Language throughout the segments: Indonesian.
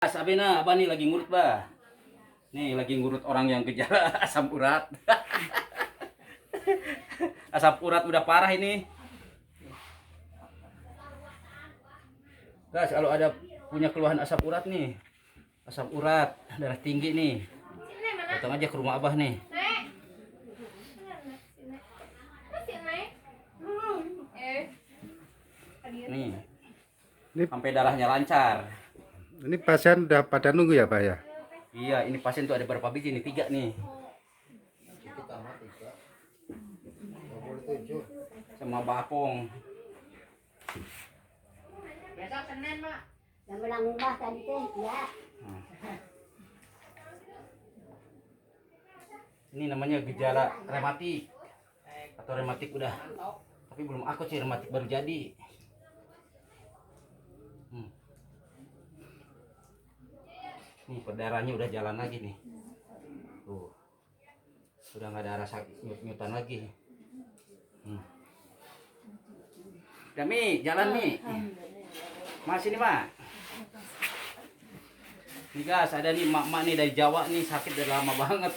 Sabi na, abah nih lagi ngurut bah. Nih lagi ngurut orang yang gejala asam urat. Asam urat udah parah ini. Guys, kalau ada punya keluhan asam urat nih, asam urat, darah tinggi nih, datang aja ke rumah abah nih. Nih, sampai darahnya lancar. Ini pasien udah pada nunggu ya Pak ya? Iya, ini pasien tuh ada berapa biji nih? 3 nih. Sama Bapong. Besok Senin, Mak. Yang bilang mbah tadi teh, ya. Ini namanya gejala rematik atau rematik udah, tapi belum aku sih, rematik baru jadi. Nih perdarahannya udah jalan lagi nih, tuh udah nggak ada rasa nyut-nyutan lagi. Dami jalan nih, masih nih Mak. Nih guys, ada nih mak-mak nih dari Jawa nih, sakit udah lama banget.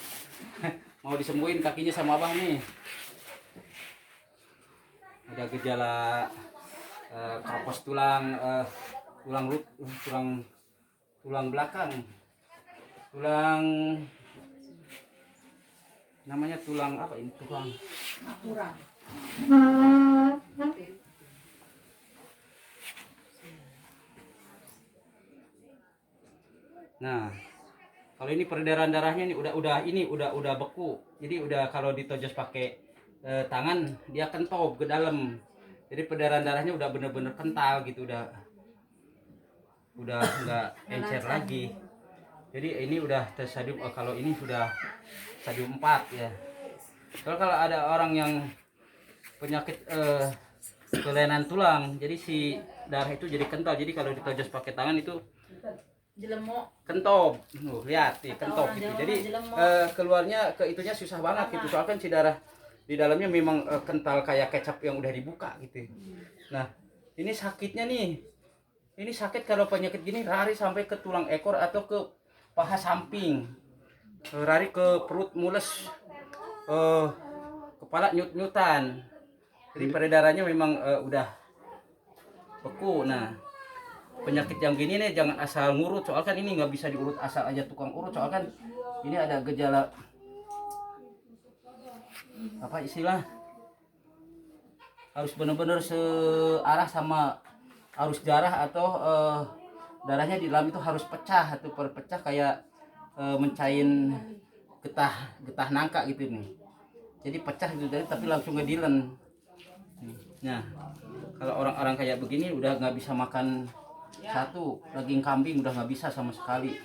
Mau disembuhin kakinya sama abah nih. Ada gejala kapos tulang, tulang belakang, tulang namanya tulang apa ini, tulang Kurang. Nah, kalau ini peredaran darahnya ini udah beku. Jadi udah kalau ditojos pakai tangan dia kentop ke dalam. Jadi peredaran darahnya udah bener-bener kental gitu, udah nggak encer lagi. Jadi ini udah stadium, kalau ini sudah stadium 4 ya. Kalau ada orang yang penyakit kelainan tulang, jadi si darah itu jadi kental. Jadi kalau ditojos pakai tangan itu Jelemok. kentop, lihat nih kentop gitu. Jadi keluarnya ke itunya susah banget gitu, soalnya kan si darah di dalamnya memang kental kayak kecap yang udah dibuka gitu. Nah ini sakitnya nih, ini sakit kalau penyakit gini lari sampai ke tulang ekor atau ke paha samping, lari ke perut, mules, kepala nyut-nyutan. Jadi peredarannya memang udah beku. Nah penyakit yang gini nih jangan asal ngurut, soal kan ini nggak bisa diurut asal aja tukang urut, soal kan ini ada gejala apa istilah, harus benar-benar searah sama arus darah, atau darahnya di dalam itu harus pecah atau perpecah kayak mencain getah nangka gitu nih. Jadi pecah gitu dari tapi langsung ngedilen. Nah kalau orang-orang kayak begini udah nggak bisa makan satu daging kambing, udah nggak bisa sama sekali.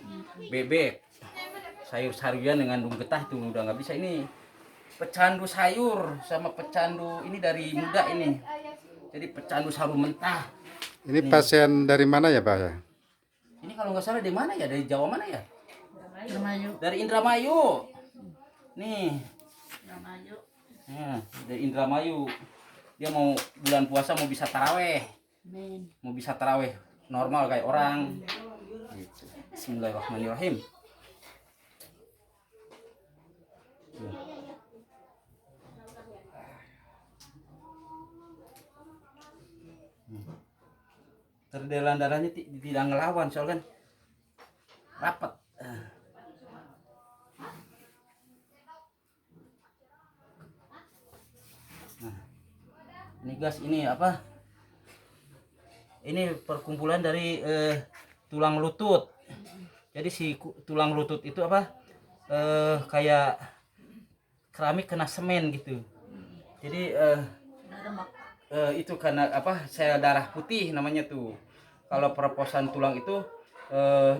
Bebek, sayur-sayuran dengan getah itu udah nggak bisa. Ini pecandu sayur sama pecandu ini dari muda ini, jadi pecandu saru mentah. Ini pasien dari mana ya Pak ya? Ini kalau nggak salah dari mana ya, dari Jawa mana ya, Indramayu. dari Indramayu nih. Indramayu. Nah, dari Indramayu dia mau bulan puasa mau bisa taraweh, Amin. mau bisa taraweh normal kayak orang gitu. Bismillahirrahmanirrahim. Terdelan darahnya tidak ngelawan, soal kan rapat. Nah, ini guys, ini apa? Ini perkumpulan dari tulang lutut. Jadi si tulang lutut itu apa? Kayak keramik kena semen gitu. Jadi itu karena apa, sel darah putih namanya tuh. Kalau perposan tulang itu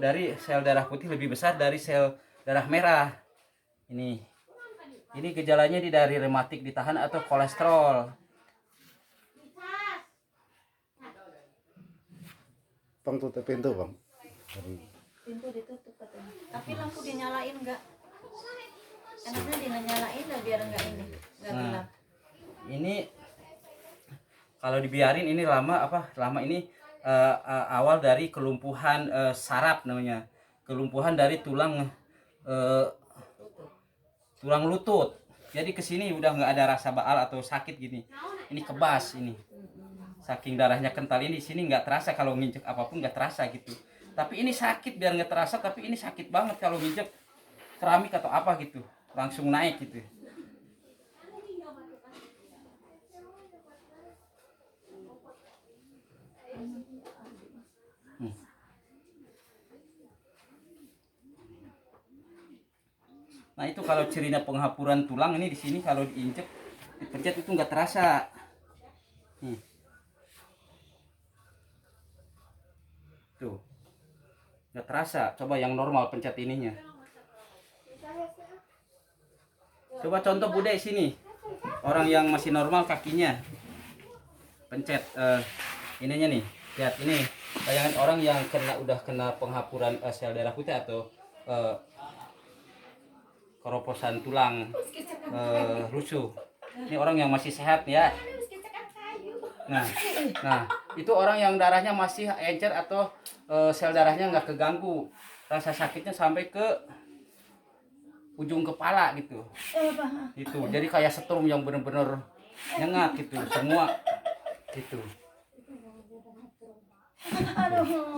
dari sel darah putih lebih besar dari sel darah merah. Ini gejalanya dari rematik ditahan atau kolesterol. Bang tutup pintu Bang. Pintu ditutup katanya. Tapi lampu dinyalain enggak? Enaknya dinyalain lah biar enggak ini. Enggak gelap. Nah, ini kalau dibiarin ini lama ini awal dari kelumpuhan saraf namanya, kelumpuhan dari tulang lutut. Jadi kesini udah nggak ada rasa baal atau sakit gini. Ini kebas ini. Saking darahnya kental ini, di sini nggak terasa kalau nginjek apapun nggak terasa gitu. Tapi ini sakit biar nggak terasa, tapi ini sakit banget kalau nginjek keramik atau apa gitu, langsung naik gitu. Nah itu kalau cirinya penghapuran tulang ini di sini kalau diinjek, dipencet itu nggak terasa. Tuh, nggak terasa. Coba yang normal pencet ininya. Coba contoh Bude sini, orang yang masih normal kakinya, pencet ininya nih. Lihat ini, bayangin orang yang udah kena penghapuran sel darah putih atau keroposan tulang rusuk. Ini orang yang masih sehat ya. Nah, itu orang yang darahnya masih encer atau sel darahnya nggak keganggu. Rasa sakitnya sampai ke ujung kepala gitu. Itu. Jadi kayak setrum yang bener-bener nyengat gitu semua gitu.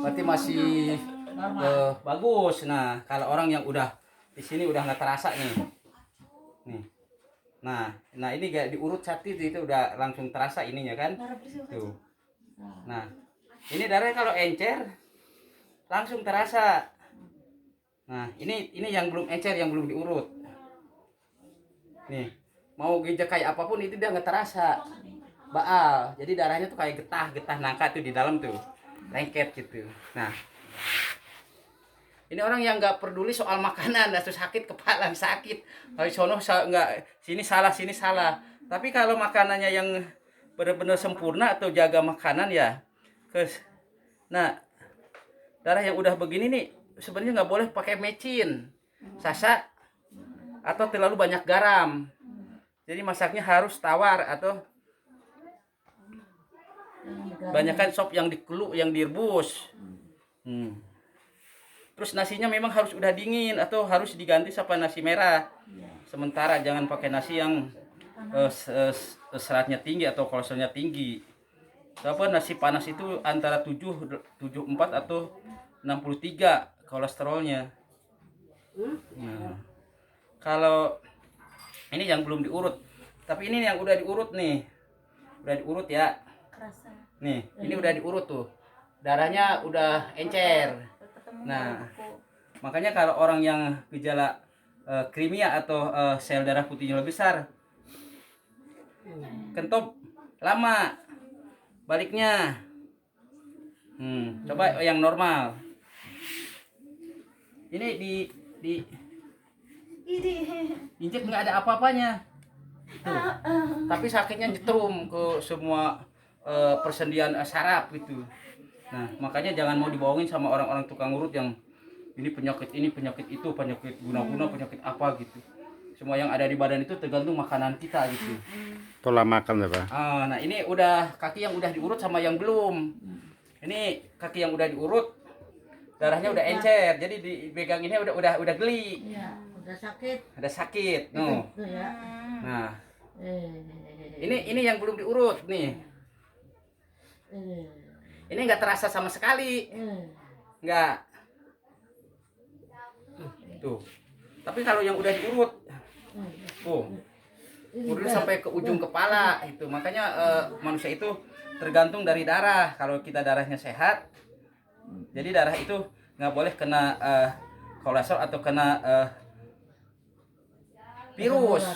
Berarti masih bagus. Nah, kalau orang yang udah di sini udah nggak terasa nih. Nah ini gak diurut satu itu udah langsung terasa ininya kan. Tuh. Nah, ini darahnya kalau encer langsung terasa. Nah, ini yang belum encer, yang belum diurut. Nih, mau ginjak kayak apapun itu dia nggak terasa. Baal. Jadi darahnya tuh kayak getah nangka tuh di dalam tuh. Lengket gitu. Nah, ini orang yang nggak peduli soal makanan, atau sakit kepala sakit, sono nggak sini salah. Tapi kalau makanannya yang benar-benar sempurna atau jaga makanan ya, nah darah yang udah begini nih sebenarnya nggak boleh pakai mecin, sasa atau terlalu banyak garam. Jadi masaknya harus tawar atau banyakkan sop yang dikeluk, yang direbus. Terus nasinya memang harus udah dingin atau harus diganti sama nasi merah. Sementara jangan pakai nasi yang seratnya tinggi atau kolesterolnya tinggi. Sebab nasi panas itu antara 74 atau 63 kolesterolnya. Nah, kalau ini yang belum diurut, tapi ini yang udah diurut nih. Udah diurut ya. Nih, ini udah diurut tuh. Darahnya udah encer. Nah, makanya kalau orang yang gejala krimia atau sel darah putihnya lebih besar, kentop lama baliknya. Coba yang normal. Ini di injek nggak ada apa-apanya. Tuh. Tapi sakitnya nyetrum ke semua persendian saraf gitu. Nah, makanya jangan mau dibohongin sama orang-orang tukang urut yang ini, penyakit itu, penyakit guna-guna, penyakit apa gitu. Semua yang ada di badan itu tergantung makanan kita gitu. Pola makan ya Pak. Nah, ini udah kaki yang udah diurut sama yang belum. Ini kaki yang udah diurut, darahnya udah encer, jadi dipegang ini udah geli. Iya, udah sakit. Ada sakit. No. Tuh ya. Nah, ini yang belum diurut nih. Ini nggak terasa sama sekali, nggak. Tuh. Tapi kalau yang udah diurut, urut sampai ke ujung kepala itu. Makanya manusia itu tergantung dari darah. Kalau kita darahnya sehat, jadi darah itu nggak boleh kena kolesterol atau kena virus.